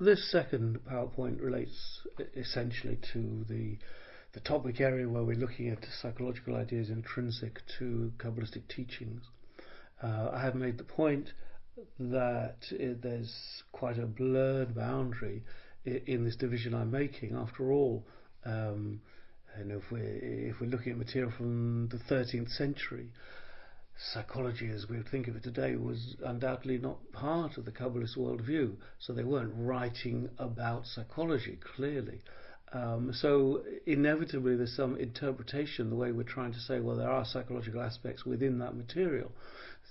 This second PowerPoint relates essentially to the topic area where we're looking at psychological ideas intrinsic to Kabbalistic teachings. I have made the point that there's quite a blurred boundary in this division I'm making. After all, if we're looking at material from the 13th century, psychology as we would think of it today was undoubtedly not part of the Kabbalist worldview, so they weren't writing about psychology, clearly. So inevitably there's some interpretation, the way we're trying to say, well, there are psychological aspects within that material.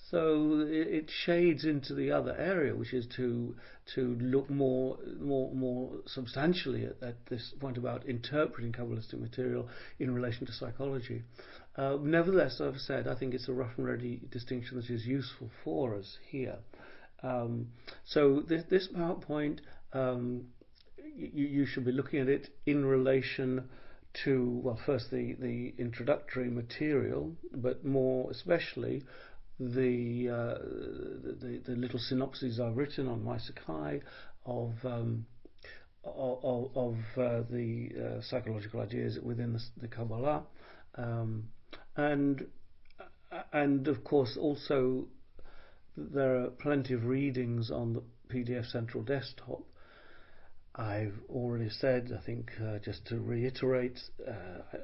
So it shades into the other area, which is to look more substantially at this point about interpreting Kabbalistic material in relation to psychology. Nevertheless, as I've said, I think it's a rough and ready distinction that is useful for us here. So this PowerPoint, you should be looking at it in relation to, well, first the introductory material, but more especially the little synopses I've written on my Psych of the psychological ideas within the Kabbalah, and of course also there are plenty of readings on the PDF Central Desktop. I've already said, I think, just to reiterate,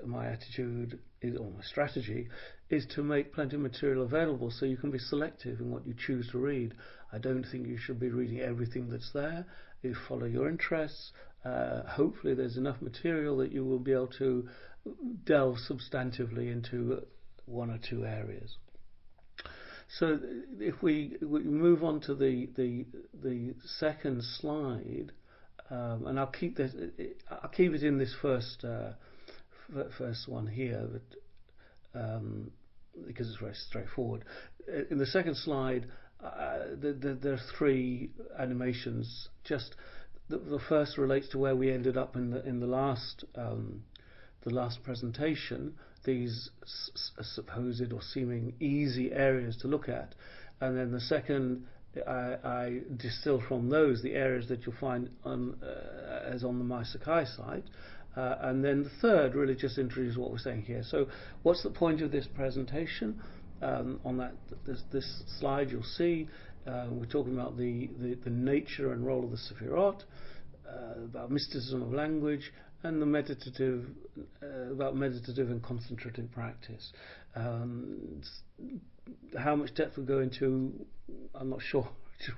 my attitude or my strategy is to make plenty of material available so you can be selective in what you choose to read. I don't think you should be reading everything that's there. You follow your interests. Hopefully there's enough material that you will be able to delve substantively into one or two areas. So if we move on to the second slide, and I'll keep it in this first one here, but because it's very straightforward. In the second slide, there are three animations. Just the first relates to where we ended up in the last presentation. These supposed or seeming easy areas to look at, and then the second, I distill from those the areas that you'll find as on the My Psych site, and then the third really just introduces what we're saying here. So what's the point of this presentation? On this slide you'll see we're talking about the nature and role of the Sephirot, about mysticism of language, and the meditative and concentrative practice. How much depth we'll go into, I'm not sure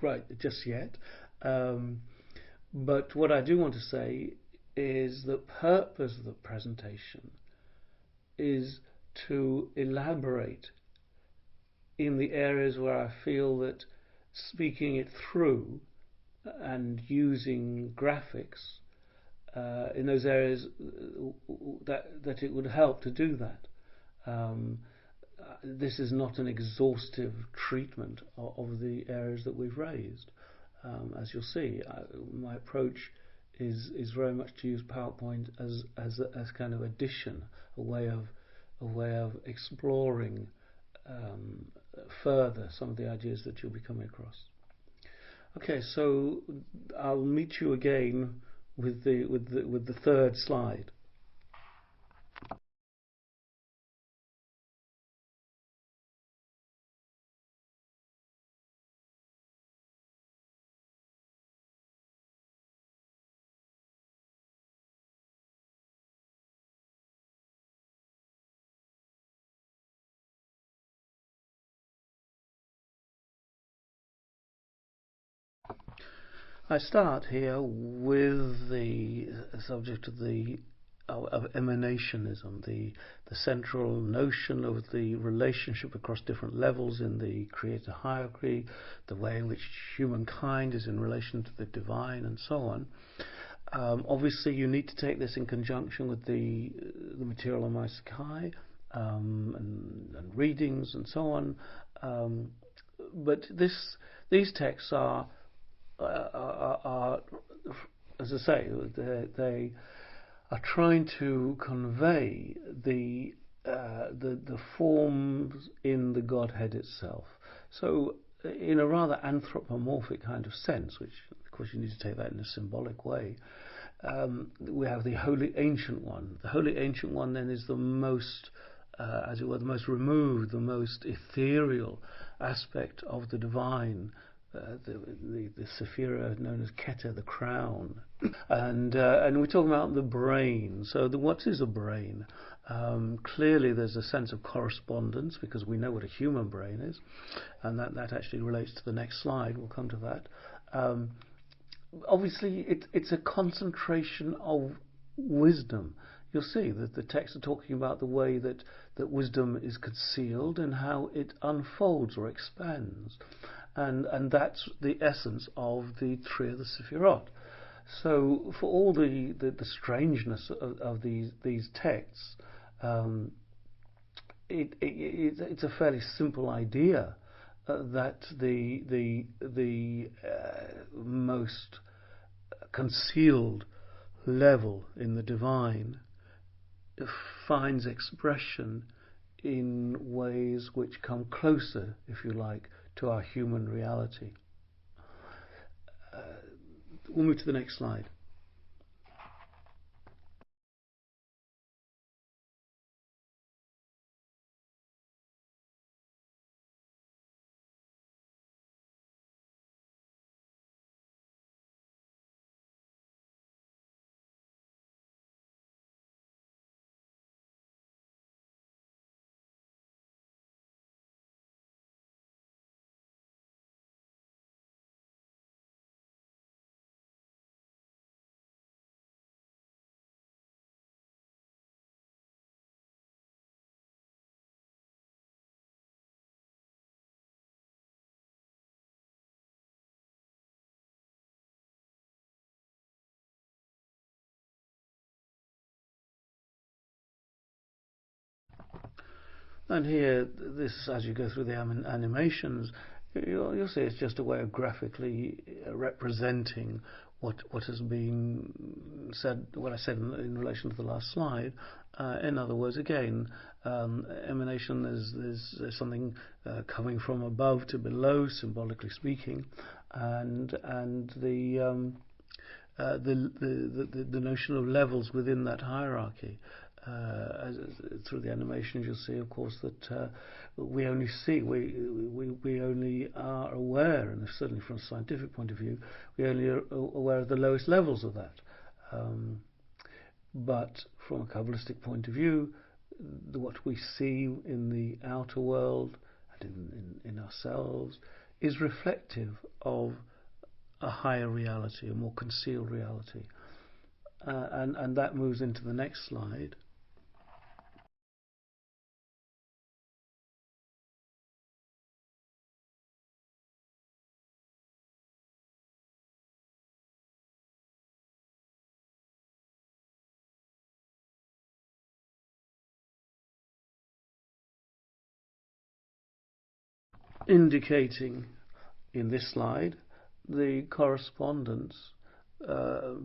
right just yet. But what I do want to say is the purpose of the presentation is to elaborate in the areas where I feel that speaking it through and using graphics in those areas that it would help to do that. This is not an exhaustive treatment of the areas that we've raised. As you'll see, my approach is very much to use PowerPoint as kind of addition, a way of exploring further some of the ideas that you'll be coming across. Okay, so I'll meet you again with the third slide. I start here with the subject of emanationism, the central notion of the relationship across different levels in the creator hierarchy, the way in which humankind is in relation to the divine, and so on. Obviously, you need to take this in conjunction with the material on my Psych and readings and so on. But these texts are, as I say, they are trying to convey the forms in the Godhead itself. So, in a rather anthropomorphic kind of sense, which course you need to take that in a symbolic way. We have the Holy Ancient One. The Holy Ancient One then is the most, as it were, the most removed, the most ethereal aspect of the divine, the Sephira known as Keter, the crown. And we're talking about the brain. So what is a brain? Clearly there's a sense of correspondence because we know what a human brain is, and that actually relates to the next slide. We'll come to that. Obviously it's a concentration of wisdom. You'll see that the texts are talking about the way that wisdom is concealed and how it unfolds or expands, and that's the essence of the tree of the Sephirot. So for all the strangeness of these texts, it's a fairly simple idea that the most concealed level in the divine finds expression in ways which come closer, if you like, to our human reality. We'll move to the next slide. And here, this, as you go through the animations, you'll see it's just a way of graphically representing what has been said, what I said in relation to the last slide. In other words, again, emanation, there's something coming from above to below, symbolically speaking, and the notion of levels within that hierarchy. Through the animations, you'll see, of course, that we only are aware, and certainly from a scientific point of view, we only are aware of the lowest levels of that. But from a Kabbalistic point of view, what we see in the outer world and in ourselves is reflective of a higher reality, a more concealed reality. And that moves into the next slide. Indicating in this slide the correspondence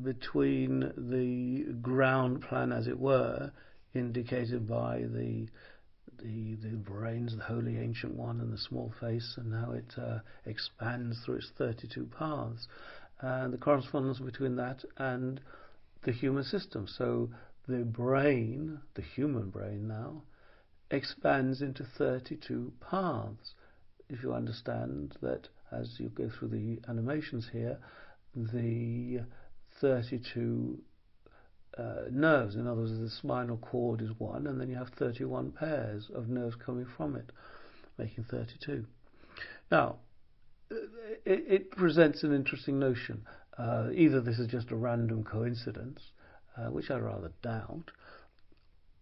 between the ground plan, as it were, indicated by the brains, the Holy Ancient One, and the small face, and how it expands through its 32 paths, and the correspondence between that and the human system. So the brain, the human brain now, expands into 32 paths. If you understand that, as you go through the animations here, the 32 nerves, in other words, the spinal cord is one, and then you have 31 pairs of nerves coming from it, making 32. Now, it presents an interesting notion. Either this is just a random coincidence, which I rather doubt,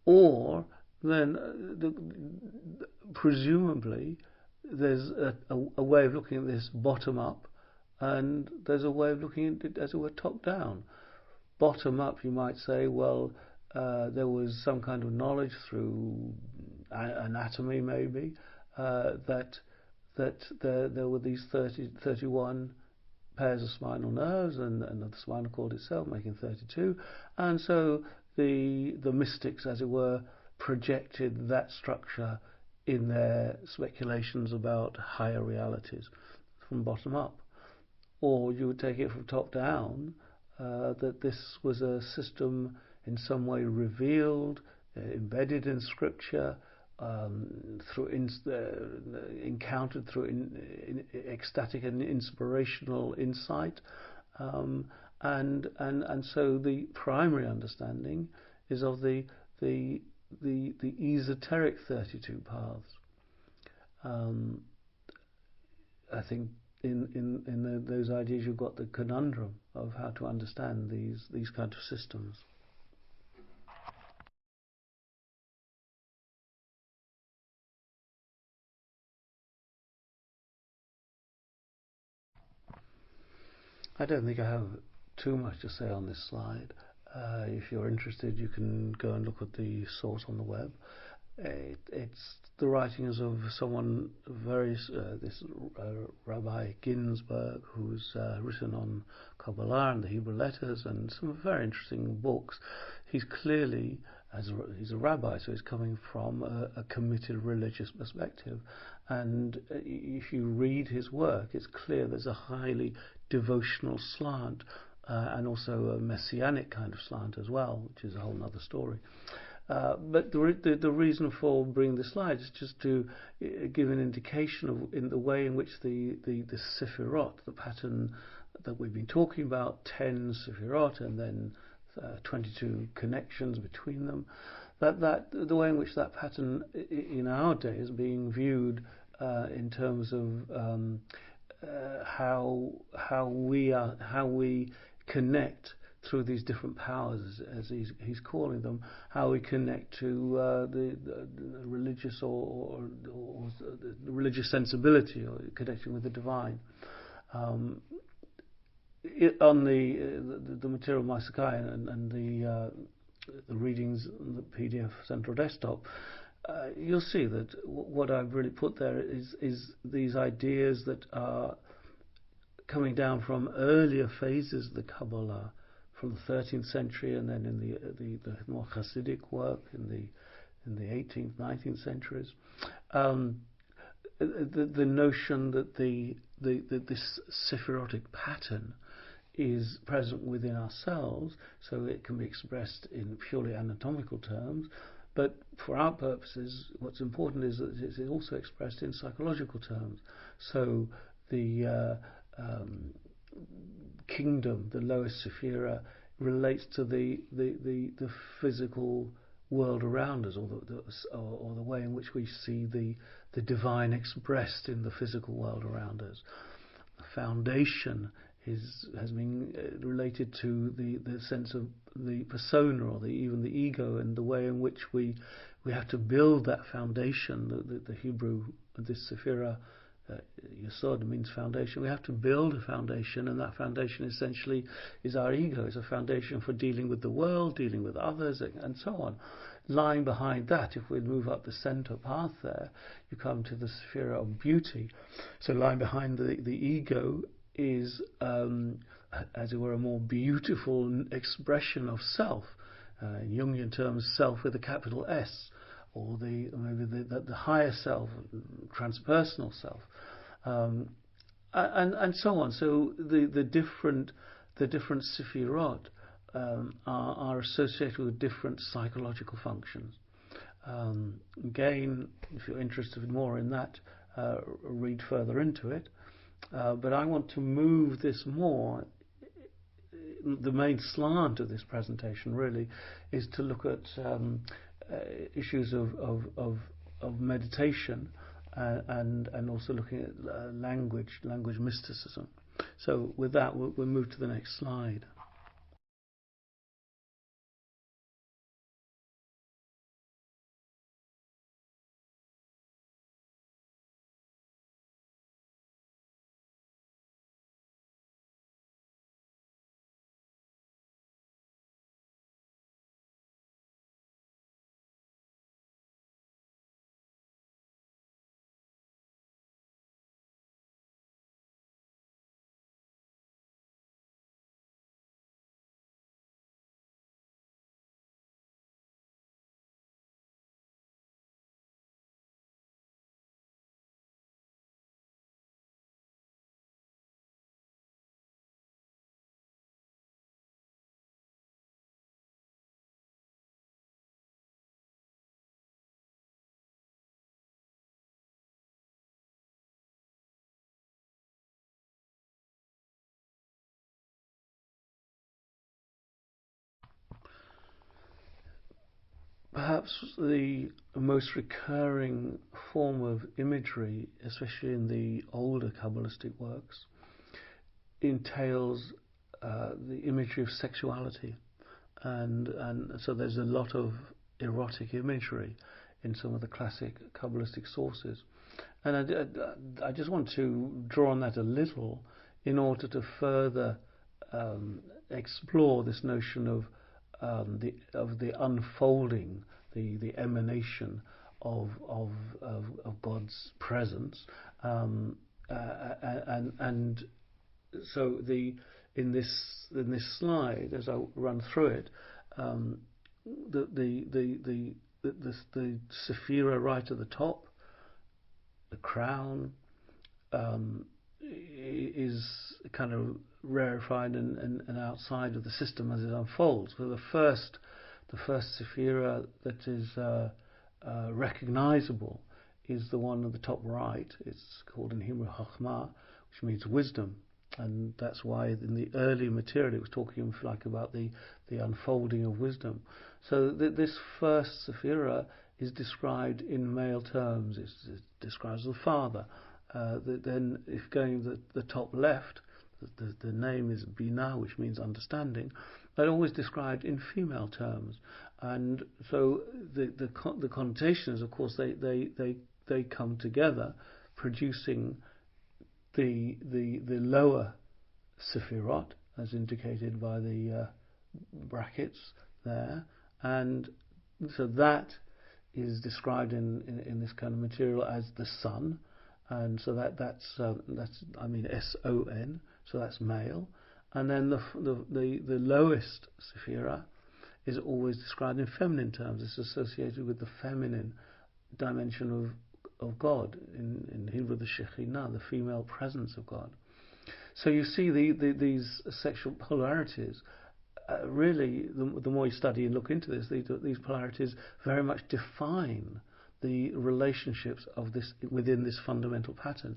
or then presumably there's a way of looking at this bottom up, and there's a way of looking at it, as it were, top down. Bottom up, you might say, well, there was some kind of knowledge through anatomy, maybe, that there were these 31 pairs of spinal nerves, and the spinal cord itself making 32, and so the mystics, as it were, projected that structure in their speculations about higher realities from bottom up. or you would take it from top down, that this was a system in some way revealed, embedded in scripture, encountered through ecstatic and inspirational insight, and so the primary understanding is of the esoteric 32 paths. I think in those ideas you've got the conundrum of how to understand these kind of systems. I don't think I have too much to say on this slide. If you're interested, you can go and look at the source on the web. It's the writings of someone this Rabbi Ginsburg, who's written on Kabbalah and the Hebrew letters and some very interesting books. He's clearly, he's a rabbi, so he's coming from a committed religious perspective. And if you read his work, it's clear there's a highly devotional slant, and also a messianic kind of slant as well, which is a whole other story. But the reason for bringing the slide is just to give an indication of in the way in which the Sefirot, the pattern that we've been talking about, 10 Sefirot and then 22 connections between them, that the way in which that pattern in our day is being viewed in terms of how we connect through these different powers, as he's calling them, how we connect to the religious or the religious sensibility, or connecting with the divine. On the material Mysakai and the readings on the PDF Central Desktop, you'll see that what I've really put there is these ideas that are coming down from earlier phases of the Kabbalah, from the 13th century, and then in the more Hasidic work in the 18th, 19th centuries. The notion that this Sephirotic pattern is present within ourselves, so it can be expressed in purely anatomical terms, but for our purposes, what's important is that it's also expressed in psychological terms. So the kingdom, the lowest sephira, relates to the physical world around us, or the way in which we see the divine expressed in the physical world around us. The foundation has been related to the sense of the persona, or even the ego, and the way in which we have to build that foundation. The Hebrew, this sephira, Yesod means foundation. We have to build a foundation, and that foundation essentially is our ego. It's a foundation for dealing with the world, dealing with others, and so on. Lying behind that, if we move up the center path there, you come to the sphere of beauty. So lying behind the ego is, as it were, a more beautiful expression of self. In Jungian terms, self with a capital S, or maybe the higher self, transpersonal self, and so on. So the different Sefirot are associated with different psychological functions. Again, if you're interested more in that, read further into it. But I want to move this more. The main slant of this presentation really is to look at issues of meditation, and also looking at language mysticism. So with that, we'll move to the next slide. Perhaps the most recurring form of imagery, especially in the older Kabbalistic works, entails the imagery of sexuality, and so there's a lot of erotic imagery in some of the classic Kabbalistic sources. And I just want to draw on that a little in order to further explore this notion of the unfolding, the emanation of God's presence, and so in this slide, as I run through it, the sephira right at the top, the crown, is kind of rarefied and outside of the system as it unfolds. So the first sephira that is recognizable is the one at the top right. It's called in Hebrew Chachma, which means wisdom, and that's why in the early material it was talking like about the unfolding of wisdom. So this first sephira is described in male terms. It describes the father. Then, if going the top left, the name is Binah, which means understanding, but always described in female terms. And so the connotations, of course, they come together, producing the lower sephirot, as indicated by the brackets there, and so that is described in this kind of material as the sun, and so that's I mean S-O-N, so that's male, and then the lowest sephira is always described in feminine terms. It's associated with the feminine dimension of God, in Hebrew the Shekhinah, the female presence of God. So you see these sexual polarities. Really, the more you study and look into this, these polarities very much define the relationships of this within this fundamental pattern.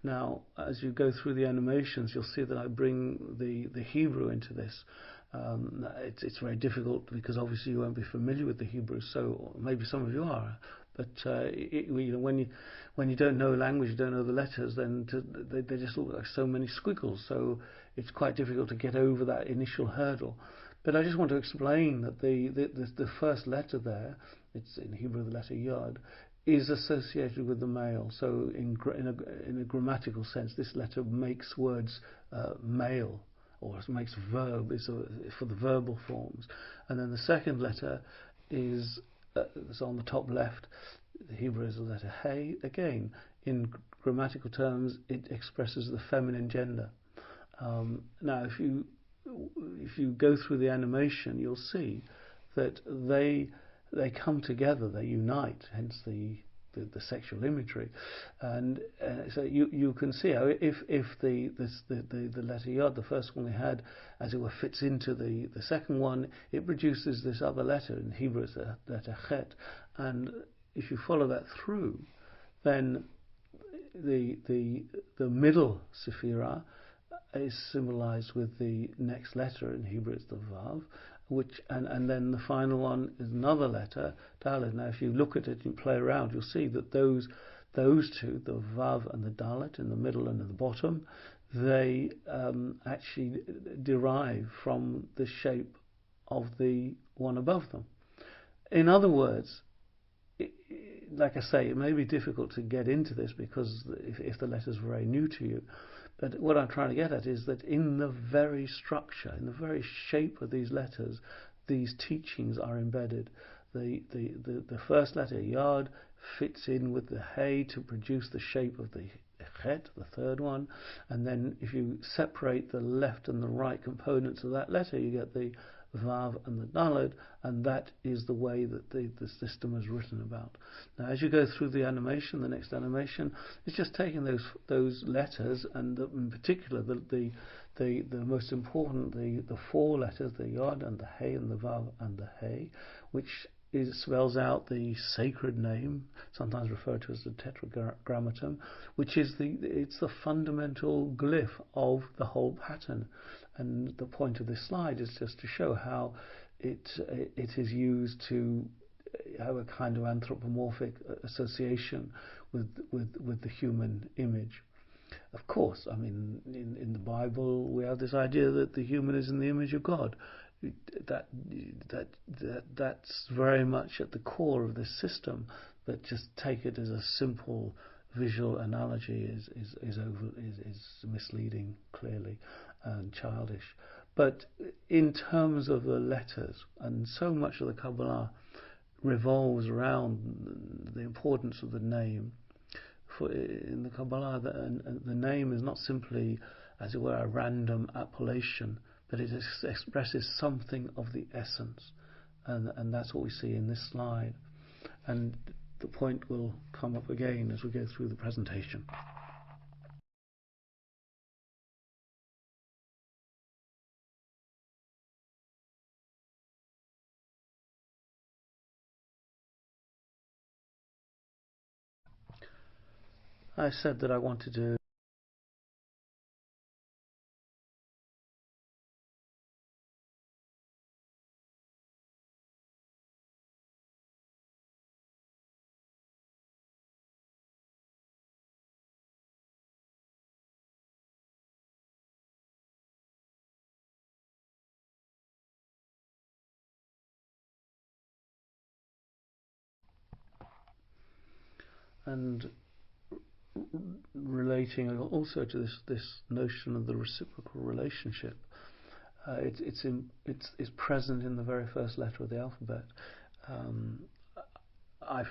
Now, as you go through the animations, you'll see that I bring the Hebrew into this. It's very difficult because obviously you won't be familiar with the Hebrew, so maybe some of you are. But when you don't know language, you don't know the letters, then they just look like so many squiggles. So it's quite difficult to get over that initial hurdle. But I just want to explain that the first letter there, it's in Hebrew the letter Yod, is associated with the male. So in a grammatical sense, this letter makes words male, or makes verb, is for the verbal forms. And then the second letter is on the top left. The Hebrew is the letter Hey. Again, in grammatical terms, it expresses the feminine gender. Now, if you go through the animation, you'll see that they come together, they unite, hence the sexual imagery, and so you can see how if the letter Yod, the first one we had, as it were, fits into the second one, it produces this other letter. In Hebrew it's the letter Chet, and if you follow that through, then the middle sephira is symbolized with the next letter. In Hebrew it's the Vav, and then the final one is another letter, Dalet. Now if you look at it and play around, you'll see that those two, the Vav and the Dalet in the middle and at the bottom, they actually derive from the shape of the one above them. In other words, like I say, it may be difficult to get into this because if the letter's very new to you, but what I'm trying to get at is that in the very structure, in the very shape of these letters, these teachings are embedded. The first letter, Yod, fits in with the Hey to produce the shape of the Chet, the third one, and then if you separate the left and the right components of that letter, you get the Vav and the Daled, and that is the way that the system is written about. Now, as you go through the animation, the next animation, it's just taking those letters, and in particular the most important, the four letters, the Yod and the Hey and the Vav and the Hey, which spells out the sacred name, sometimes referred to as the tetragrammaton, which is it's the fundamental glyph of the whole pattern. And the point of this slide is just to show how it is used to have a kind of anthropomorphic association with the human image. Of course, I mean, in the Bible we have this idea that the human is in the image of God. That's very much at the core of this system. But just take it as a simple visual analogy is misleading, clearly, and childish. But in terms of the letters, and so much of the Kabbalah revolves around the importance of the name. For in the Kabbalah, the name is not simply, as it were, a random appellation, but it expresses something of the essence, and that's what we see in this slide. And the point will come up again as we go through the presentation. I said that I wanted to and relating also to this notion of the reciprocal relationship. It's present in the very first letter of the alphabet. I've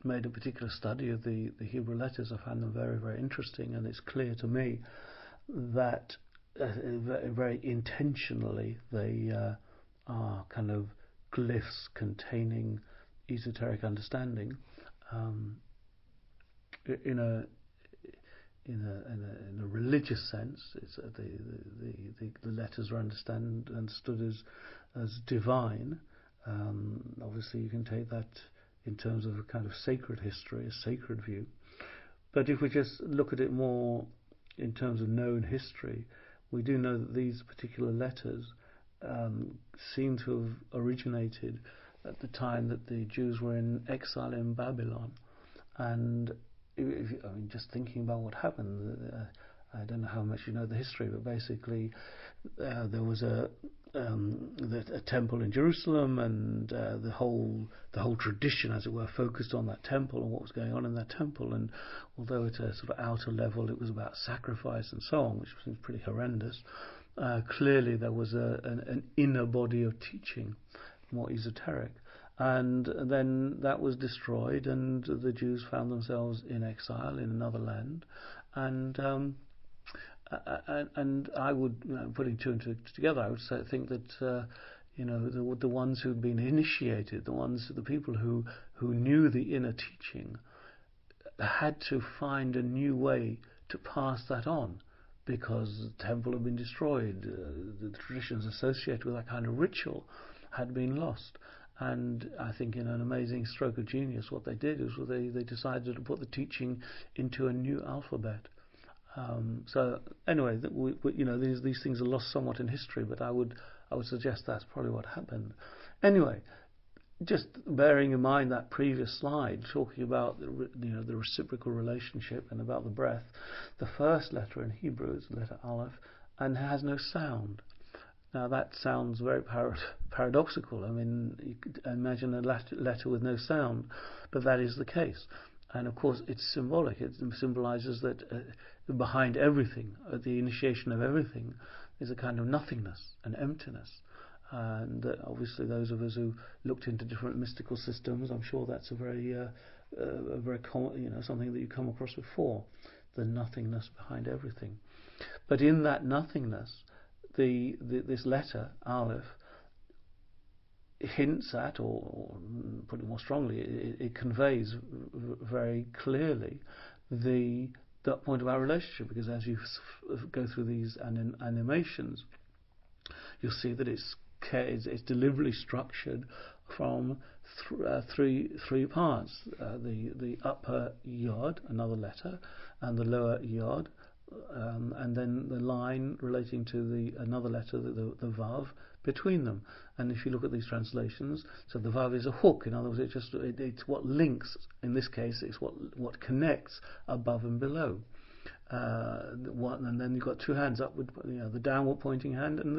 made a particular study of the Hebrew letters. I found them very, very interesting, and it's clear to me that very intentionally they are kind of glyphs containing esoteric understanding. In a religious sense, it's the letters are understood as divine. Obviously, you can take that in terms of a kind of sacred history, a sacred view. But if we just look at it more in terms of known history, we do know that these particular letters seem to have originated at the time that the Jews were in exile in Babylon. And just thinking about what happened, I don't know how much you know the history, but basically there was a temple in Jerusalem, and the whole tradition, as it were, focused on that temple and what was going on in that temple. And although at a sort of outer level it was about sacrifice and so on, which seems pretty horrendous, clearly there was an inner body of teaching, more esoteric. And then that was destroyed, and the Jews found themselves in exile in another land. And I would, putting two and two together, I would think that the ones who'd been initiated, the people who knew the inner teaching, had to find a new way to pass that on, because the temple had been destroyed. The traditions associated with that kind of ritual had been lost. And I think in an amazing stroke of genius, what they did is they decided to put the teaching into a new alphabet. So anyway, these things are lost somewhat in history, but I would suggest that's probably what happened. Anyway, just bearing in mind that previous slide, talking about the reciprocal relationship and about the breath, the first letter in Hebrew is the letter Aleph, and has no sound. Now that sounds very paradoxical. I mean, you could imagine a letter with no sound, but that is the case. And of course it's symbolic. It symbolizes that behind everything, at the initiation of everything, is a kind of nothingness, an emptiness. And obviously those of us who looked into different mystical systems, I'm sure that's a very common, something that you come across before, the nothingness behind everything. But in that nothingness, this letter, Aleph, hints at, or put it more strongly, it conveys very clearly that point of our relationship, because as you go through these animations, you'll see that it's deliberately structured from three parts: the upper yod, another letter, and the lower yod, and then the line relating to another letter, the vav, between them. And if you look at these translations, so the vav is a hook. In other words, it's what links. In this case, it's what connects above and below. And then you've got two hands upward, the downward pointing hand and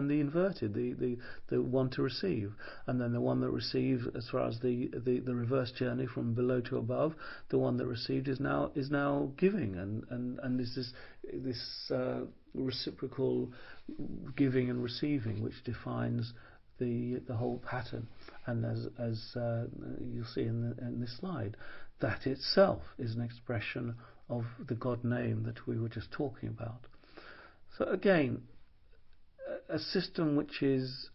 the inverted, the one to receive, and then the one that receives, as far as the reverse journey from below to above, the one that received is now giving, and this reciprocal giving and receiving, which defines the whole pattern. And as you'll see in this slide, that itself is an expression of the God name that we were just talking about. So again, a system which is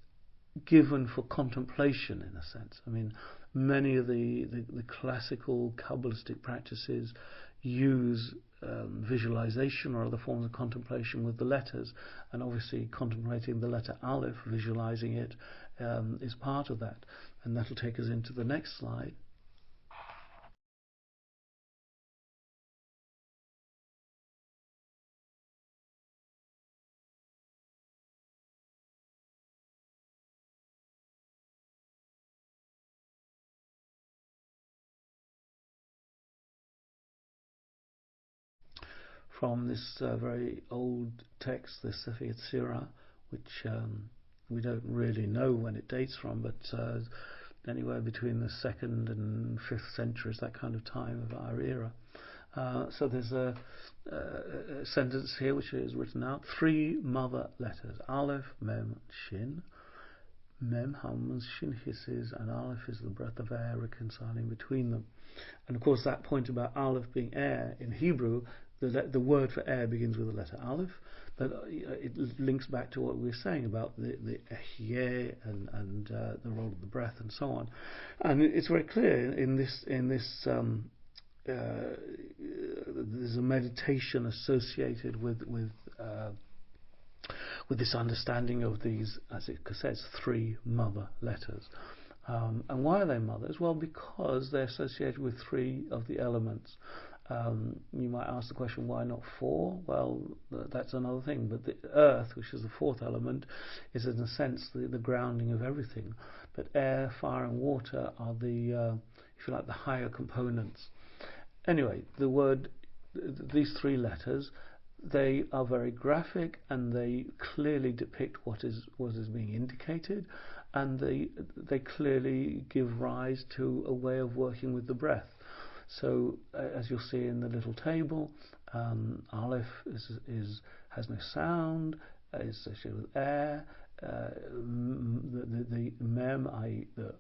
given for contemplation, in a sense. I mean, many of the classical Kabbalistic practices use visualization or other forms of contemplation with the letters, and obviously contemplating the letter Aleph, visualizing it, is part of that. And that'll take us into the next slide. From this very old text, the Sefer Yetzirah, which we don't really know when it dates from, but anywhere between the 2nd and 5th centuries, that kind of time of our era. So there's a sentence here which is written out: 3 mother letters, Aleph, Mem, Shin. Mem hums, Shin hisses, and Aleph is the breath of air reconciling between them. And of course, that point about Aleph being air in Hebrew, the word for air begins with the letter Aleph, but it links back to what we were saying about the ehyeh and the role of the breath and so on. And it's very clear in this there's a meditation associated with this understanding of these, as it says, 3 mother letters. And why are they mothers? Well, because they're associated with 3 of the elements. You might ask the question, why not 4? Well, that's another thing. But the earth, which is the 4th element, is in a sense the grounding of everything. But air, fire, and water are the, if you like, the higher components. Anyway, these 3 letters, they are very graphic, and they clearly depict what is being indicated, and they clearly give rise to a way of working with the breath. So as you'll see in the little table, Aleph has no sound, is associated with air. The mem, i.e. the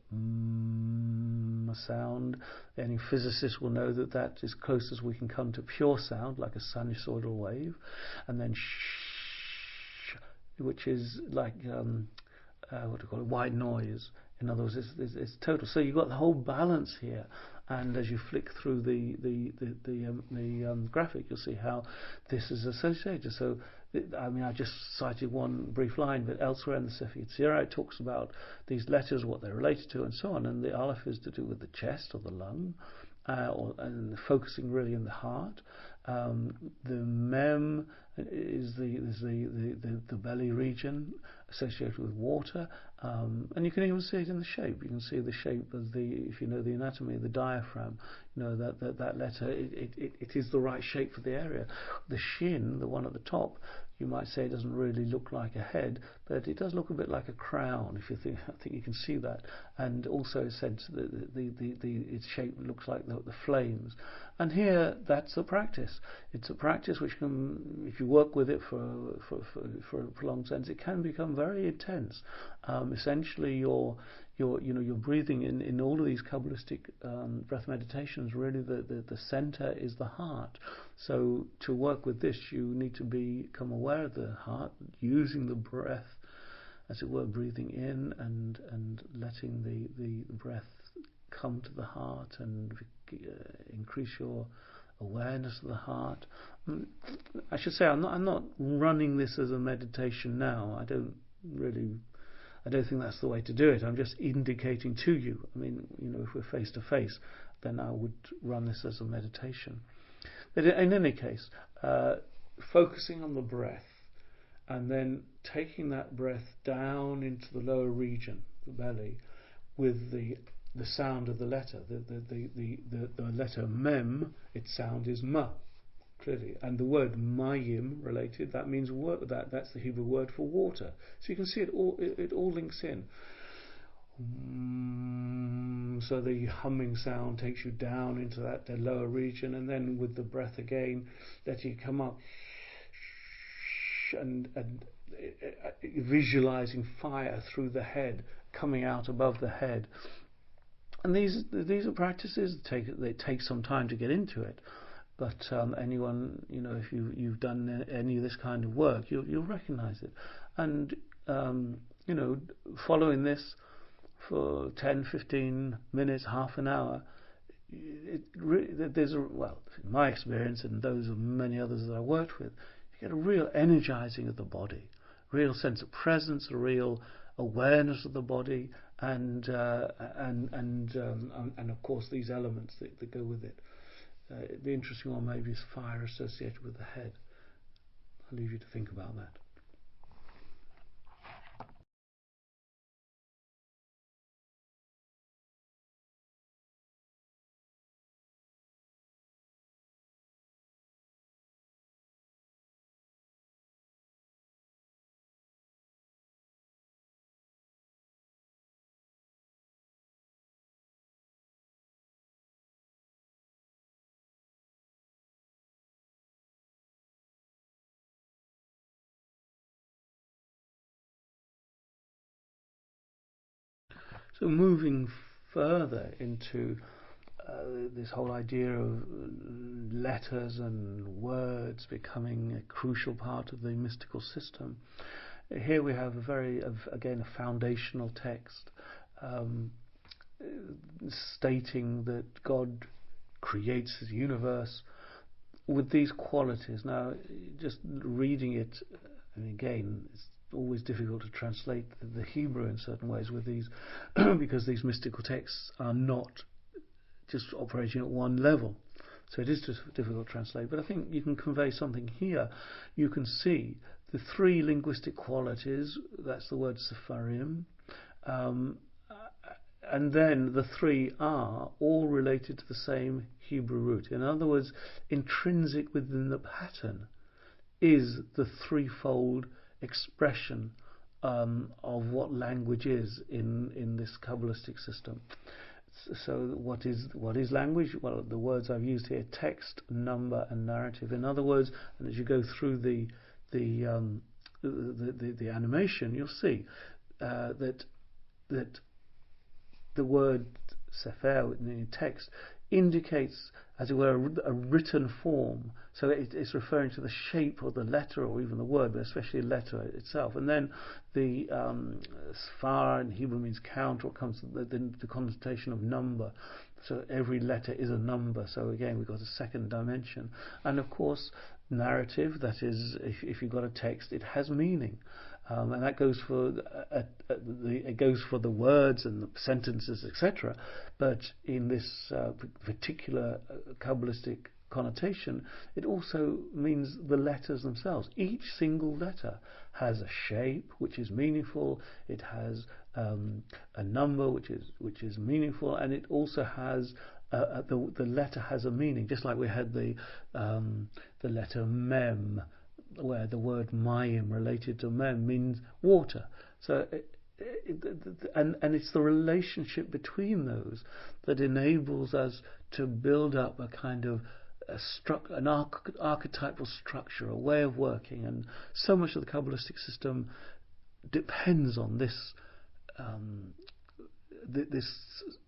sound, any physicist will know that is close as we can come to pure sound, like a sinusoidal wave. And then sh, which is like what do you call it, white noise. In other words, it's total. So you've got the whole balance here. And as you flick through the graphic, you'll see how this is associated. So, I mean, I just cited one brief line, but elsewhere in the Sefer Yetzirah it talks about these letters, what they're related to, and so on. And the Aleph is to do with the chest or the lung, and focusing really in the heart. The Mem is the belly region associated with water, and you can even see it in the shape. You can see the shape of if you know the anatomy of the diaphragm, you know that letter, it is the right shape for the area. The Shin, the one at the top, you might say it doesn't really look like a head, but it does look a bit like a crown. If you think, I think you can see that. And also, it said its shape looks like the flames. And here, that's a practice. It's a practice which can, if you work with it for a prolonged sense, it can become very intense. Essentially, you're breathing in all of these Kabbalistic breath meditations. Really, the center is the heart. So to work with this, you need to become aware of the heart, using the breath, as it were, breathing in and letting the breath come to the heart and increase your awareness of the heart. I should say I'm not running this as a meditation now. I don't think that's the way to do it. I'm just indicating to you. I mean, if we're face to face, then I would run this as a meditation. But in any case, focusing on the breath, and then taking that breath down into the lower region, the belly, with the sound of the letter. The letter mem, its sound is ma, clearly, and the word mayim related. That means that's the Hebrew word for water. So you can see it all links in. So the humming sound takes you down into that lower region, and then with the breath again, let you come up and visualizing fire through the head coming out above the head. And these are practices. They take some time to get into it, but anyone, if you've done any of this kind of work, you'll recognize it. And following this for 10, 15 minutes, half an hour, in my experience and those of many others that I worked with, you get a real energizing of the body, real sense of presence, a real awareness of the body, and of course these elements that go with it. The interesting one maybe is fire associated with the head. I'll leave you to think about that. So moving further into this whole idea of letters and words becoming a crucial part of the mystical system, here we have a foundational text stating that God creates his universe with these qualities. Now, just reading it, and again, it's always difficult to translate the Hebrew in certain ways with these because these mystical texts are not just operating at one level, so it is just difficult to translate. But I think you can convey something here. You can see the three linguistic qualities, that's the word sepharim, and then the three are all related to the same Hebrew root. In other words, intrinsic within the pattern is the threefold expression of what language is in this Kabbalistic system. So what is language? Well, the words I've used here: text, number, and narrative. In other words, and as you go through the animation, you'll see that the word sefer in text indicates, as it were, a written form. So it's referring to the shape of the letter or even the word, but especially the letter itself. And then the sfar in Hebrew means count, or comes the connotation of number. So every letter is a number. So again, we've got a second dimension. And of course, narrative, that is, if you've got a text, it has meaning. And that goes for the words and the sentences, etc. But in this particular Kabbalistic connotation, it also means the letters themselves. Each single letter has a shape which is meaningful. It has a number which is meaningful, and it also has the letter has a meaning. Just like we had the letter mem, where the word mayim related to mem means water. So and it's the relationship between those that enables us to build up a kind of an archetypal structure, a way of working. And so much of the Kabbalistic system depends on this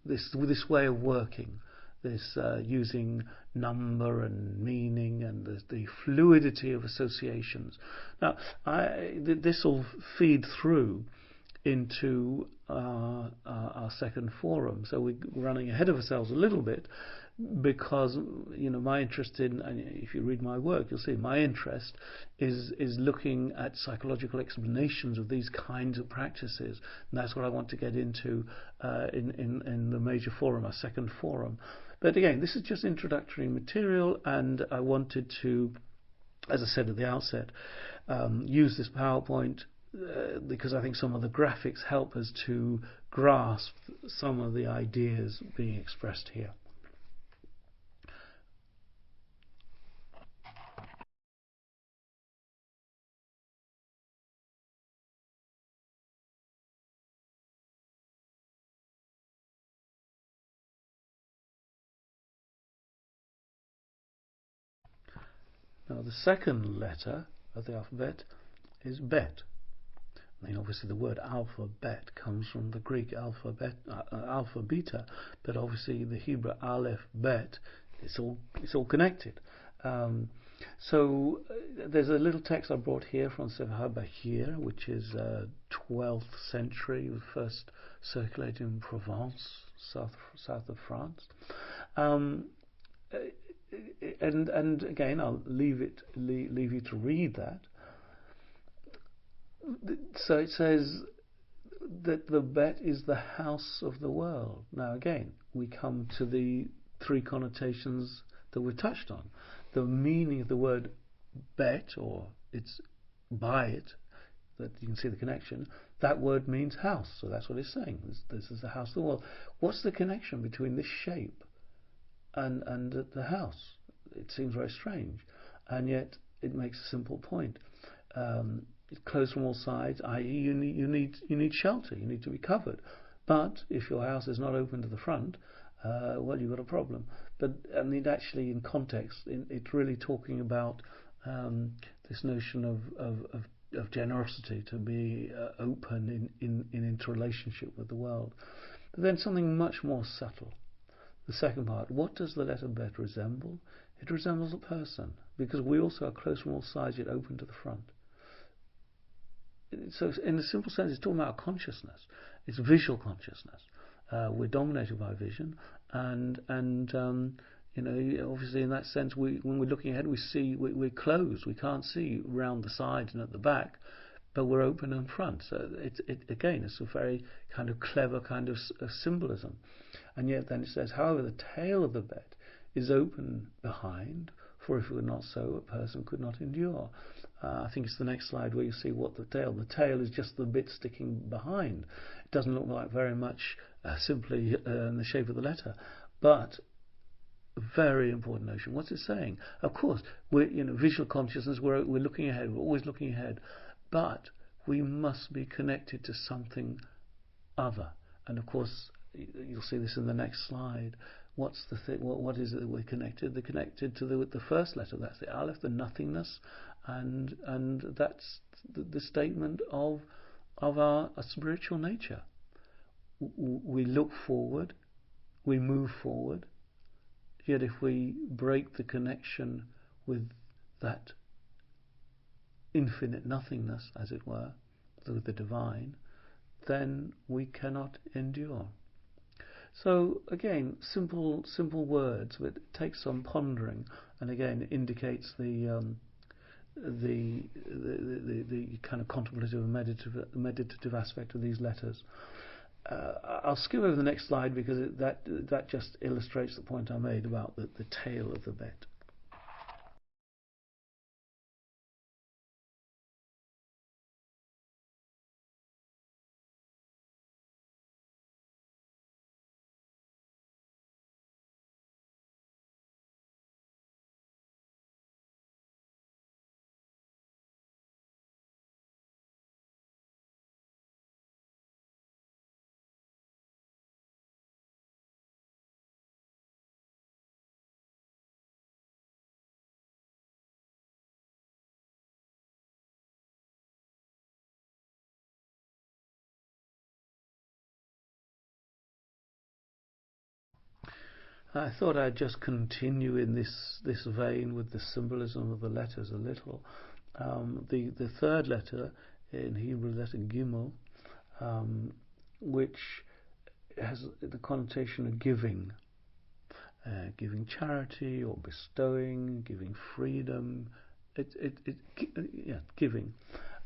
this way of working, this using number and meaning and the fluidity of associations. Now, this will feed through into our second forum. So we're running ahead of ourselves a little bit, because my interest in, and if you read my work, you'll see my interest is looking at psychological explanations of these kinds of practices, and that's what I want to get into in the major forum, our second forum. But again, this is just introductory material, and I wanted to as I said at the outset, use this PowerPoint because I think some of the graphics help us to grasp some of the ideas being expressed here. Now the second letter of the alphabet is bet. I mean, obviously the word alphabet comes from the Greek alphabet, alpha beta, but obviously the Hebrew aleph bet, it's all connected. So there's a little text I brought here from Sefer Bahir, which is 12th century, first circulated in Provence, south of France. And again, I'll leave you to read that. So it says that the bet is the house of the world. Now again, we come to the three connotations that we've touched on. The meaning of the word bet, or it's buy it, that you can see the connection. That word means house, so that's what it's saying. This is the house of the world. What's the connection between this shape and the house? It seems very strange, and yet it makes a simple point. It's closed from all sides, i.e. you need shelter, you need to be covered. But if your house is not open to the front, well, you've got a problem. But I mean, actually, in context, it's really talking about this notion of generosity, to be open in interrelationship with the world. But then something much more subtle. The second part, what does the letter bet resemble? It resembles a person, because we also are closed from all sides yet open to the front. So in a simple sense, it's talking about consciousness. It's visual consciousness. We're dominated by vision, and obviously in that sense, when we're looking ahead, we're closed. We can't see round the sides and at the back, but we're open in front. So it's a very kind of clever kind of symbolism. And yet then it says, however, the tail of the bet is open behind, for if it were not so, a person could not endure. I think it's the next slide where you see what the tail is just the bit sticking behind. It doesn't look like very much simply in the shape of the letter, but a very important notion. What's it saying? Of course, visual consciousness, we're looking ahead, we're always looking ahead, but we must be connected to something other. And of course, you'll see this in the next slide. What's the thing? What is it that we're connected? They're connected to the first letter. That's the aleph, the nothingness, and that's the statement of our spiritual nature. We look forward, we move forward. Yet if we break the connection with that infinite nothingness, as it were, with the divine, then we cannot endure. So again, simple words, but it takes some pondering, and again indicates the kind of contemplative and meditative aspect of these letters. I'll skip over the next slide because that just illustrates the point I made about the tail of the bet. I thought I'd just continue in this vein with the symbolism of the letters a little. The third letter in Hebrew, letter Gimel, which has the connotation of giving, charity or bestowing, giving freedom. Giving.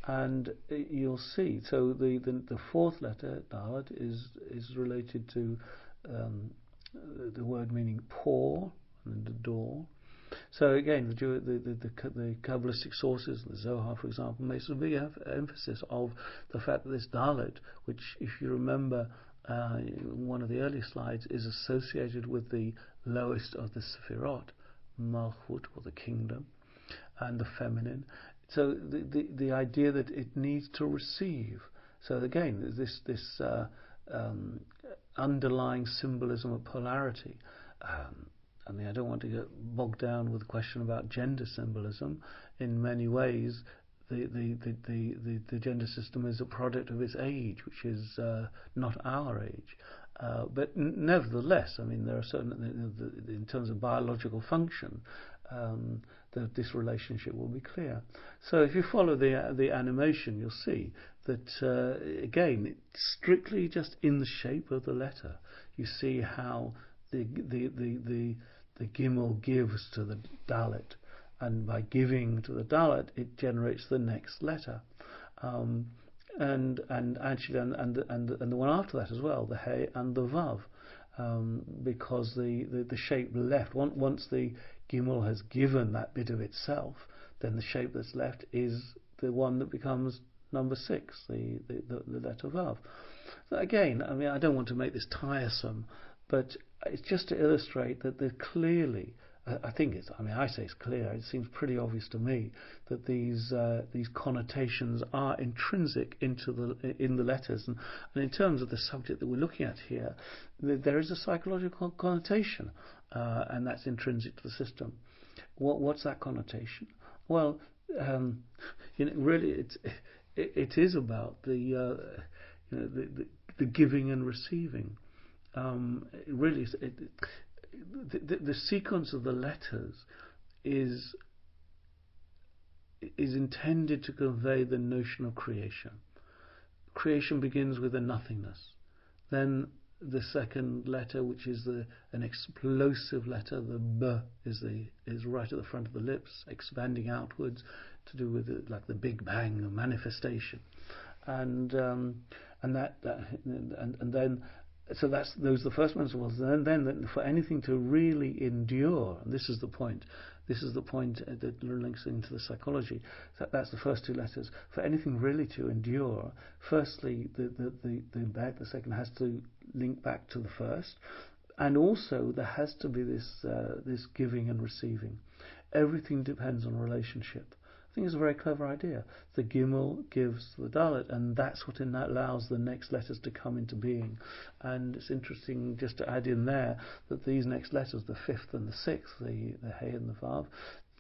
And you'll see. So the fourth letter, Dalet, is related to the word meaning pour and the door. So again, the Kabbalistic sources, the Zohar, for example, makes a big emphasis of the fact that this Dalet, which, if you remember, one of the early slides, is associated with the lowest of the Sephirot, Malchut, or the kingdom, and the feminine. So the idea that it needs to receive. So again, there's this underlying symbolism of polarity. I mean, I don't want to get bogged down with the question about gender symbolism. In many ways, the gender system is a product of its age, which is not our age. But nevertheless, I mean, there are certain, in terms of biological function, that this relationship will be clear. So if you follow the animation, you'll see that again, it's strictly just in the shape of the letter. You see how the Gimel gives to the Dalet, and by giving to the Dalet, it generates the next letter. And actually, and the one after that as well, the He and the Vav, because the shape left, once the Gimel has given that bit of itself, then the shape that's left is the one that becomes number 6, the letter Vav. So again, I mean, I don't want to make this tiresome, but it's just to illustrate that there clearly, I think it's, I mean, I say it's clear, it seems pretty obvious to me that these connotations are intrinsic in the letters, and in terms of the subject that we're looking at here, there is a psychological connotation, and that's intrinsic to the system. What's that connotation? Well, really, it is about the giving and receiving. Really, the sequence of the letters is intended to convey the notion of creation. Creation begins with a nothingness. Then the second letter, which is an explosive letter, the B is right at the front of the lips, expanding outwards, to do with like the Big Bang, the manifestation, and then. So those are the first principles. And then for anything to really endure, and this is the point. This is the point that links into the psychology. That's the first 2 letters. For anything really to endure, firstly, the second has to link back to the first, and also there has to be this giving and receiving. Everything depends on relationship. I think it's a very clever idea. The Gimel gives to the Dalet, and that's what allows the next letters to come into being. And it's interesting just to add in there that these next letters, the 5th and the 6th, the He and the Vav,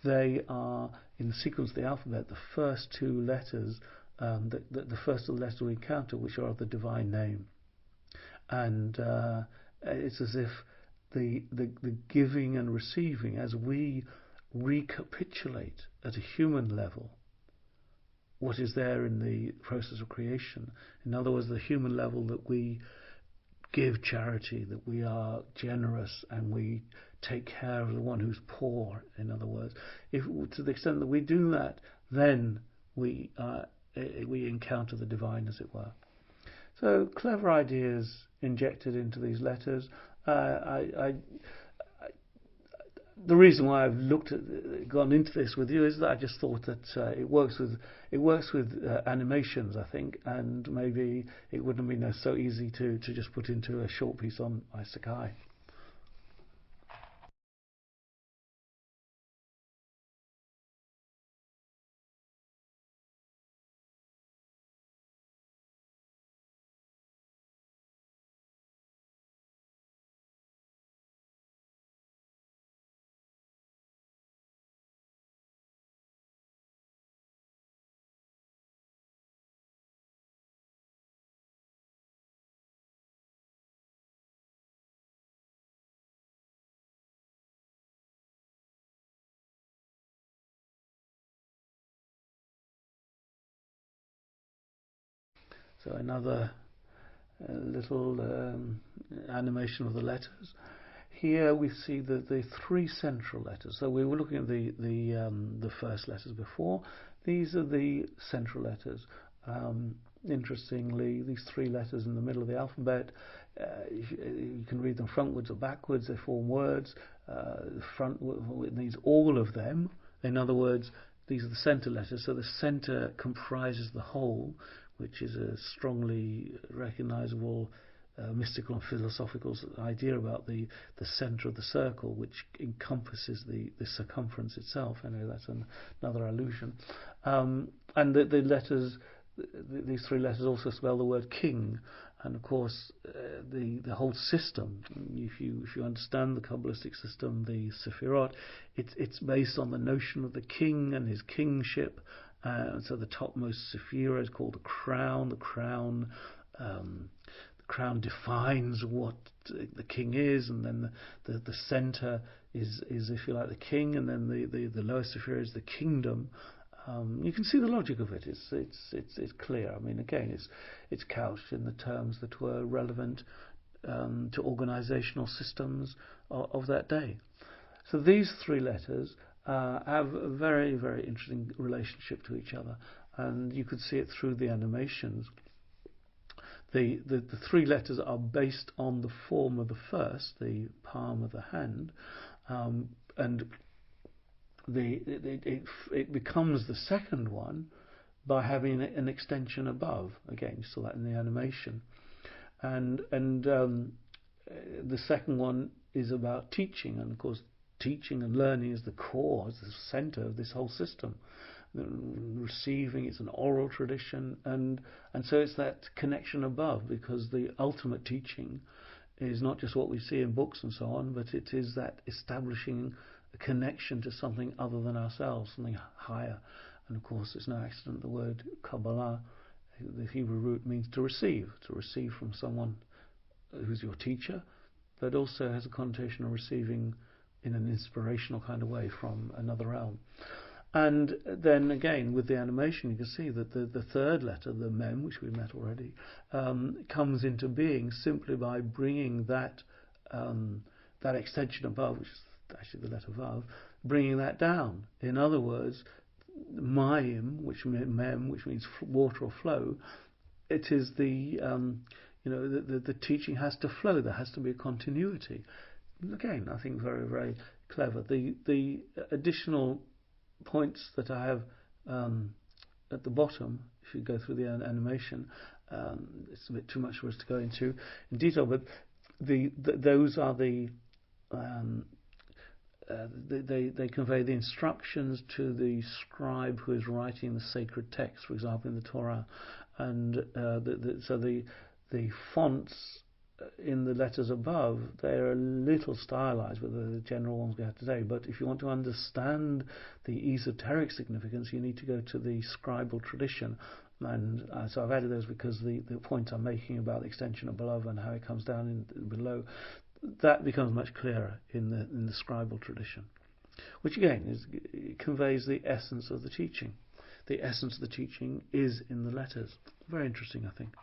they are, in the sequence of the alphabet, the first 2 letters, the first of the letters we encounter, which are of the divine name. And it's as if the giving and receiving, as we recapitulate at a human level what is there in the process of creation. In other words, the human level, that we give charity, that we are generous, and we take care of the one who's poor. In other words, if to the extent that we do that, then we encounter the divine, as it were. So clever ideas injected into these letters. The reason why I've gone into this with you is that I just thought that it works with animations, I think, and maybe it wouldn't have been so easy to just put into a short piece on Psych. So another little animation of the letters. Here we see the 3 central letters. So we were looking at the first letters before. These are the central letters. interestingly, these 3 letters in the middle of the alphabet, you can read them frontwards or backwards. They form words. The front needs all of them. In other words, these are the center letters, so the center comprises the whole, which is a strongly recognizable mystical and philosophical idea about the center of the circle, which encompasses the circumference itself. Anyway, that's another allusion. And the letters, these 3 letters also spell the word king. And of course, the whole system, if you understand the Kabbalistic system, the Sephirot, it's based on the notion of the king and his kingship. So the topmost Sephira is called the crown. The crown defines what the king is, and then the center is, if you like, the king, and then the lowest Sephira is the kingdom. You can see the logic of it. It's clear. I mean, again, it's couched in the terms that were relevant to organizational systems of that day. So these 3 letters have a very, very interesting relationship to each other, and you could see it through the animations. The 3 letters are based on the form of the first, the palm of the hand, and it becomes the second one by having an extension above. Again, you saw that in the animation, and the second one is about teaching, and of course, teaching and learning is the core, is the center of this whole system. Receiving, it's an oral tradition, and so it's that connection above, because the ultimate teaching is not just what we see in books and so on, but it is that establishing a connection to something other than ourselves, something higher. And of course, it's no accident the word Kabbalah, the Hebrew root, means to receive from someone who's your teacher, but also has a connotation of receiving in an inspirational kind of way from another realm. And then again, with the animation, you can see that the 3rd letter, the mem, which we met already, comes into being simply by bringing that extension above, which is actually the letter vav, bringing that down. In other words, mayim, which means water or flow, it is the teaching has to flow. There has to be a continuity. Again, I think very, very clever. The additional points that I have at the bottom, if you go through the animation, it's a bit too much for us to go into in detail, but those are they convey the instructions to the scribe who is writing the sacred text, for example, in the Torah, and so the fonts in the letters above, they're a little stylized with the general ones we have today, but if you want to understand the esoteric significance, you need to go to the scribal tradition. And so I've added those because the point I'm making about the extension above and how it comes down below, that becomes much clearer in the scribal tradition, which again conveys the essence of the teaching. The essence of the teaching is in the letters. Very interesting, I think.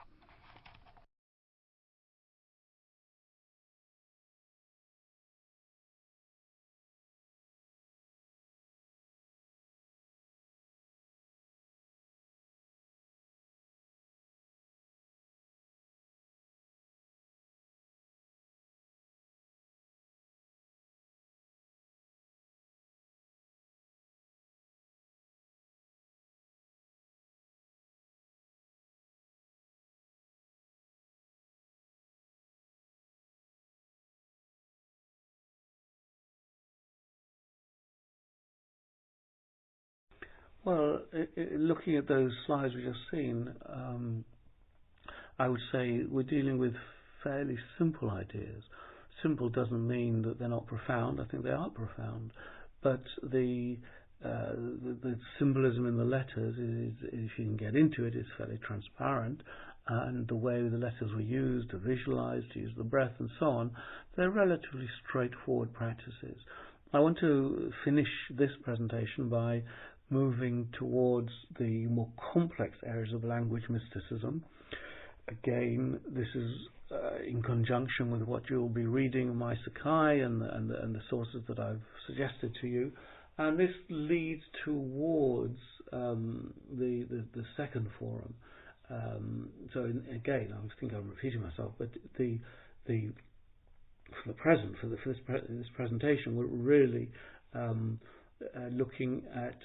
Well, looking at those slides we've just seen, I would say we're dealing with fairly simple ideas. Simple doesn't mean that they're not profound. I think they are profound, but the symbolism in the letters is, if you can get into it, is fairly transparent, and the way the letters were used to visualize, to use the breath, and so on, they're relatively straightforward practices. I want to finish this presentation by moving towards the more complex areas of language mysticism. Again, this is in conjunction with what you'll be reading in my Psych and the sources that I've suggested to you, and this leads towards the second forum, Again, I think I'm repeating myself, but the for the present, for this presentation, we're really looking at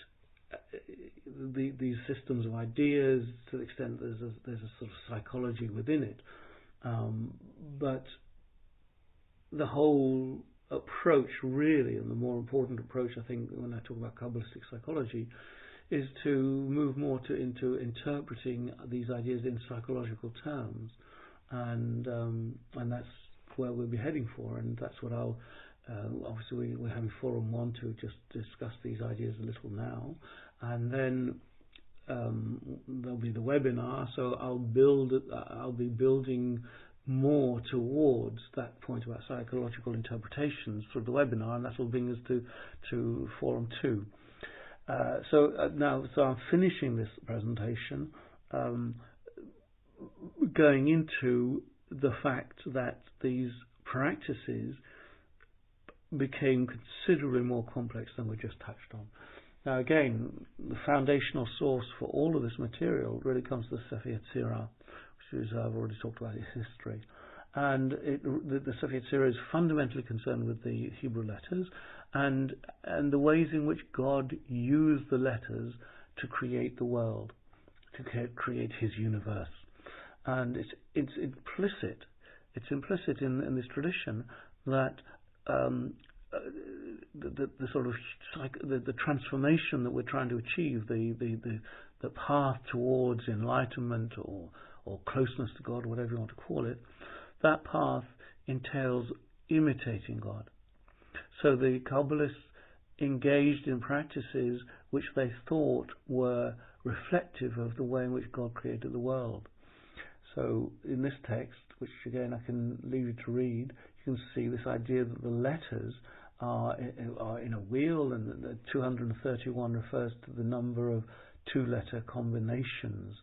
these systems of ideas to the extent there's a sort of psychology within it, but the whole approach really, and the more important approach I think when I talk about Kabbalistic psychology, is to move more into interpreting these ideas in psychological terms, and that's where we'll be heading for, and that's what I'll obviously we're having forum 1 to just discuss these ideas a little now, and then there'll be the webinar, so I'll be building more towards that point about psychological interpretations through the webinar, and that will bring us to forum 2. So I'm finishing this presentation, going into the fact that these practices became considerably more complex than we just touched on. Now again, the foundational source for all of this material really comes to the Sefer Yetzirah, which is, I've already talked about its history. And the Sefer Yetzirah is fundamentally concerned with the Hebrew letters and the ways in which God used the letters to create the world, to create His universe. And it's implicit. It's implicit in this tradition that the sort of the transformation that we're trying to achieve, the path towards enlightenment or closeness to God, whatever you want to call it, that path entails imitating God. So the Kabbalists engaged in practices which they thought were reflective of the way in which God created the world. So in this text, which again I can leave you to read, you can see this idea that the letters are in a wheel, and the 231 refers to the number of two-letter combinations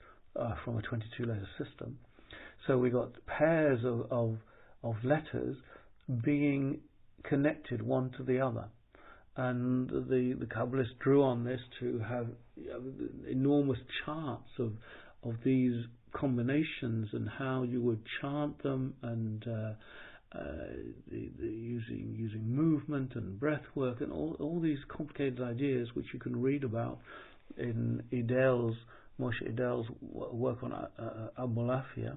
from a 22-letter system. So we got pairs of letters being connected one to the other, and the Kabbalists drew on this to have enormous charts of these combinations and how you would chant them, and using movement and breath work and all these complicated ideas which you can read about in Moshe Edel's work on Abulafia.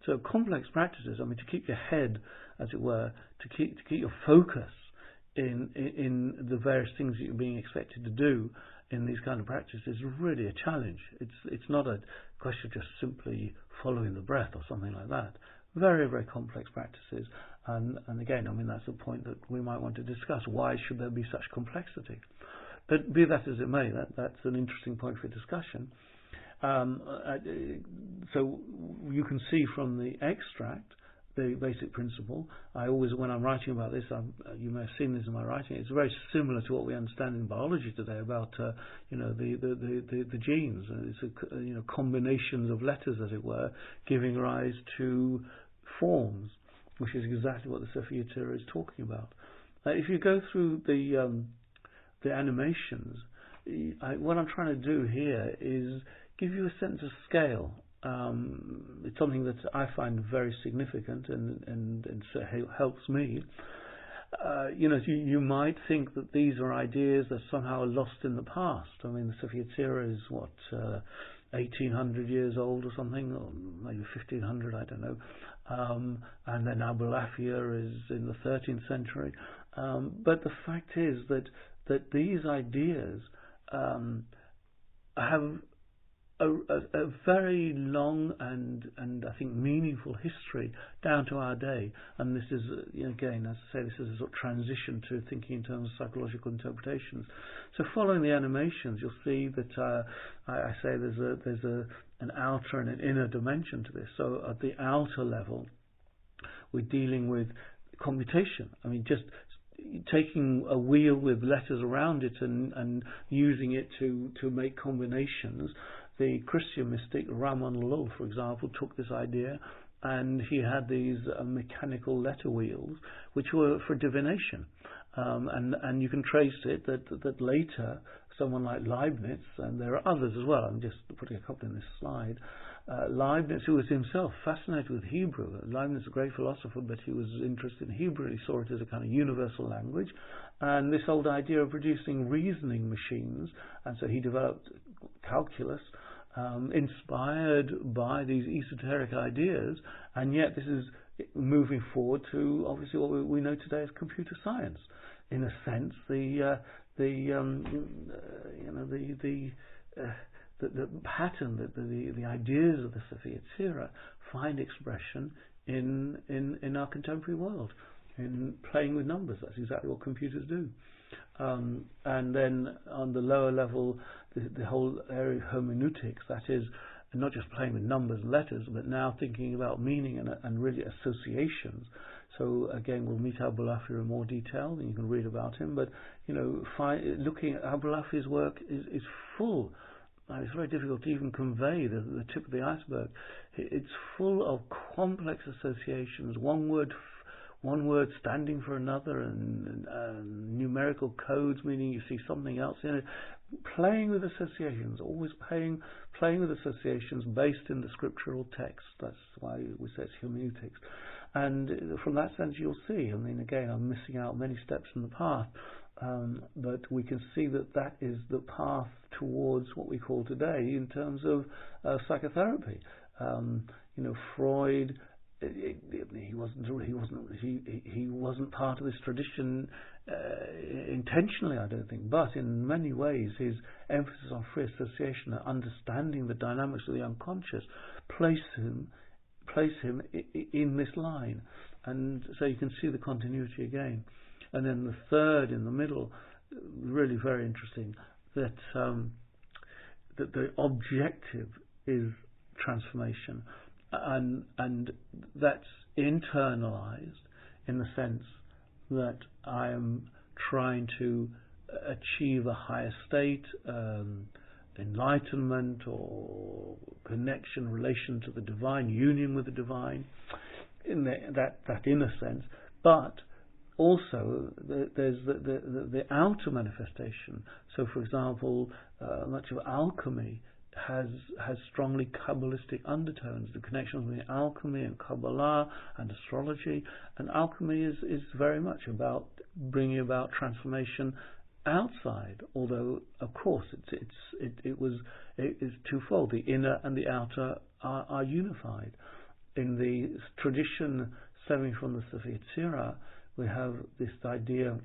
So complex practices, I mean, to keep your head, as it were, to keep your focus in the various things that you're being expected to do in these kind of practices is really a challenge. It's not a question of just simply following the breath or something like that. Very, very complex practices, and again, I mean, that's a point that we might want to discuss. Why should there be such complexity? But be that as it may, that's an interesting point for discussion. So you can see from the extract the basic principle. I always, when I'm writing about this, you may have seen this in my writing. It's very similar to what we understand in biology today about the genes. It's combinations of letters, as it were, giving rise to forms, which is exactly what the Sefer Yetzirah is talking about. If you go through the animations, what I'm trying to do here is give you a sense of scale. It's something that I find very significant and helps me. You might think that these are ideas that somehow are lost in the past. I mean, the Sefer Yetzirah is 1,800 years old or something, or maybe 1,500, I don't know. And then Abulafia is in the 13th century. But the fact is that these ideas have a very long and I think meaningful history down to our day, and this is again, as I say, this is a sort of transition to thinking in terms of psychological interpretations. So following the animations, you'll see that I say there's an outer and an inner dimension to this. So at the outer level, we're dealing with commutation. I mean, just taking a wheel with letters around it and using it to make combinations. The Christian mystic Ramon Lull, for example, took this idea, and he had these mechanical letter wheels which were for divination, And you can trace it that later someone like Leibniz, and there are others as well, I'm just putting a couple in this slide, Leibniz, who was himself fascinated with Hebrew. Leibniz is a great philosopher, but he was interested in Hebrew. He saw it as a kind of universal language, and this old idea of producing reasoning machines, and so he developed calculus, inspired by these esoteric ideas, and yet this is moving forward to obviously what we know today as computer science. In a sense, the pattern, the ideas of the Sophia find expression in our contemporary world, in playing with numbers. That's exactly what computers do. And then on the lower level, the whole area of hermeneutics, that is not just playing with numbers and letters, but now thinking about meaning and really associations. So again, we'll meet Abulafi in more detail, and you can read about him. But looking at Abulafi's work is full. It's very difficult to even convey the tip of the iceberg. It's full of complex associations. One word standing for another, and numerical codes meaning you see something else in it. Playing with associations, always playing with associations based in the scriptural text. That's why we say it's hermeneutics. And from that sense, you'll see. I mean, again, I'm missing out many steps in the path, but we can see that is the path towards what we call today in terms of psychotherapy. Freud. He wasn't part of this tradition intentionally, I don't think, but in many ways his emphasis on free association and understanding the dynamics of the unconscious place him in this line, and so you can see the continuity again. And then the third in the middle, really very interesting, that the objective is transformation. And that's internalized in the sense that I am trying to achieve a higher state, enlightenment or connection, relation to the divine, union with the divine, in that inner sense. But also there's the outer manifestation. So, for example, much of alchemy has strongly Kabbalistic undertones, the connections between alchemy and Kabbalah and astrology. And alchemy is very much about bringing about transformation outside, although of course it is twofold. The inner and the outer are unified. In the tradition stemming from the Sophia Tzira, we have this idea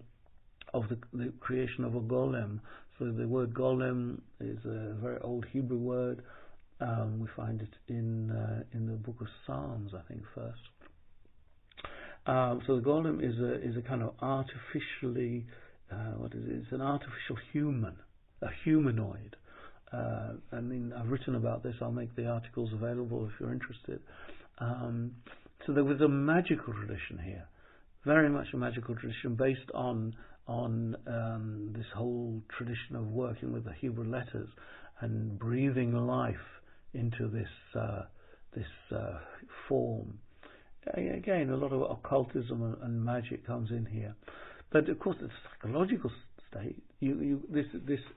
of the creation of a golem. So the word golem is a very old Hebrew word. We find it in the book of Psalms, I think, first. So the golem is a kind of artificially, it's an artificial human, a humanoid. I mean, I've written about this. I'll make the articles available if you're interested. So there was a magical tradition here, very much a magical tradition based on this whole tradition of working with the Hebrew letters and breathing life into this form. Again, a lot of occultism and magic comes in here, but of course the psychological state. This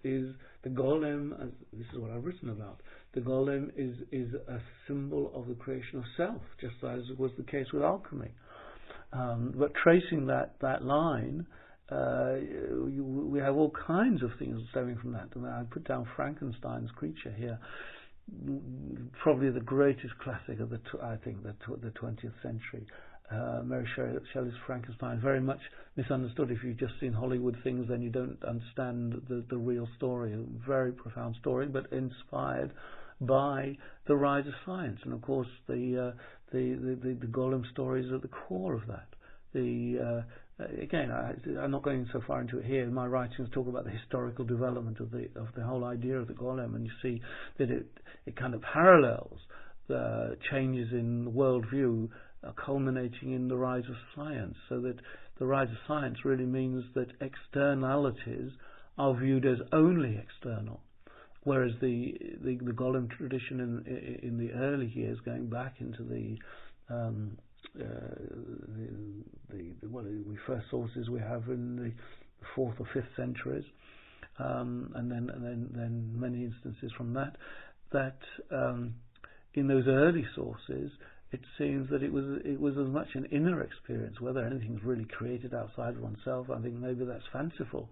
is the golem. This is what I've written about. The golem is a symbol of the creation of self, just as was the case with alchemy. But tracing that line. We have all kinds of things stemming from that. And I put down Frankenstein's creature here, probably the greatest classic of the 20th century. Mary Shelley's Frankenstein, very much misunderstood. If you've just seen Hollywood things, then you don't understand the real story. A very profound story, but inspired by the rise of science. And of course, the golem stories are at the core of that. Again, I'm not going so far into it here. My writings talk about the historical development of the whole idea of the golem, and you see that it kind of parallels the changes in worldview, culminating in the rise of science. So that the rise of science really means that externalities are viewed as only external, whereas the golem tradition in the early years, going back into the the first sources we have in the 4th or 5th centuries, and then many instances from that in those early sources, it seems that it was as much an inner experience. Whether anything's really created outside of oneself, I think maybe that's fanciful,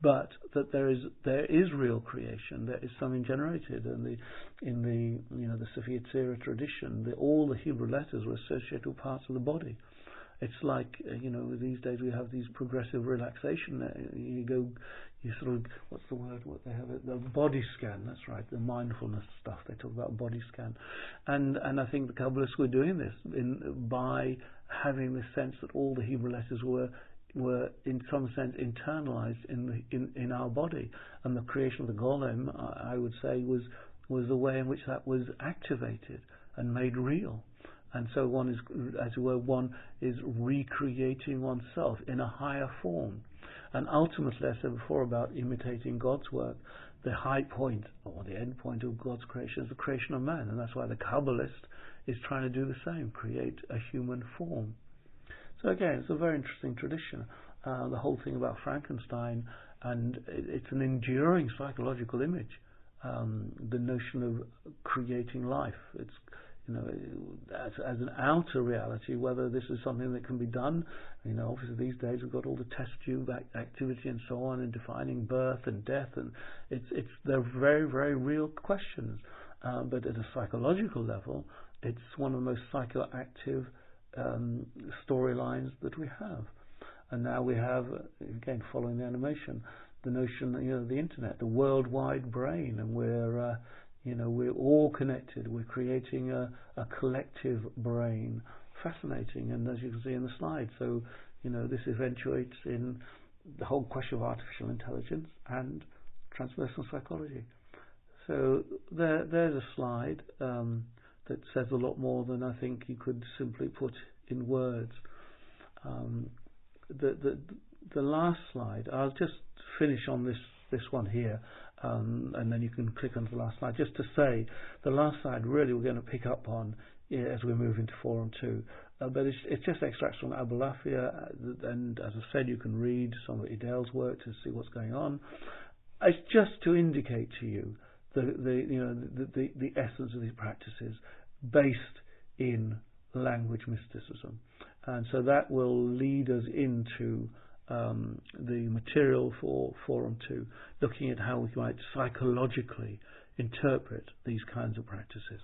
but that there is real creation. There is something generated, and in the Sophia Tzira tradition, all the Hebrew letters were associated with parts of the body. It's like, these days we have these progressive relaxation. You sort of, what's the word? What they have? The body scan. That's right. The mindfulness stuff. They talk about body scan, and I think the Kabbalists were doing this by having this sense that all the Hebrew letters were in some sense internalized in our body, and the creation of the golem, I would say, was the way in which that was activated and made real. And so one is recreating oneself in a higher form. And ultimately, I said before about imitating God's work, the high point or the end point of God's creation is the creation of man. And that's why the Kabbalist is trying to do the same, create a human form. So again, it's a very interesting tradition. The whole thing about Frankenstein, and it's an enduring psychological image. The notion of creating life. It's as an outer reality, whether this is something that can be done. Obviously these days we've got all the test tube activity and so on, and defining birth and death, and they're very, very real questions. But at a psychological level, it's one of the most psychoactive storylines that we have. And now we have, again, following the animation, the notion, the internet, the worldwide brain, and we're all connected. We're creating a collective brain. Fascinating, and as you can see in the slide, so this eventuates in the whole question of artificial intelligence and transpersonal psychology. So there's a slide that says a lot more than I think you could simply put in words. The last slide, I'll just finish on this one here. And then you can click on the last slide. Just to say, the last slide really we're going to pick up on as we move into Forum 2. But it's just extracts from Abulafia, and as I said, you can read some of Idell's work to see what's going on. It's just to indicate to you the essence of these practices based in language mysticism. And so that will lead us into the material for Forum 2, looking at how we might psychologically interpret these kinds of practices.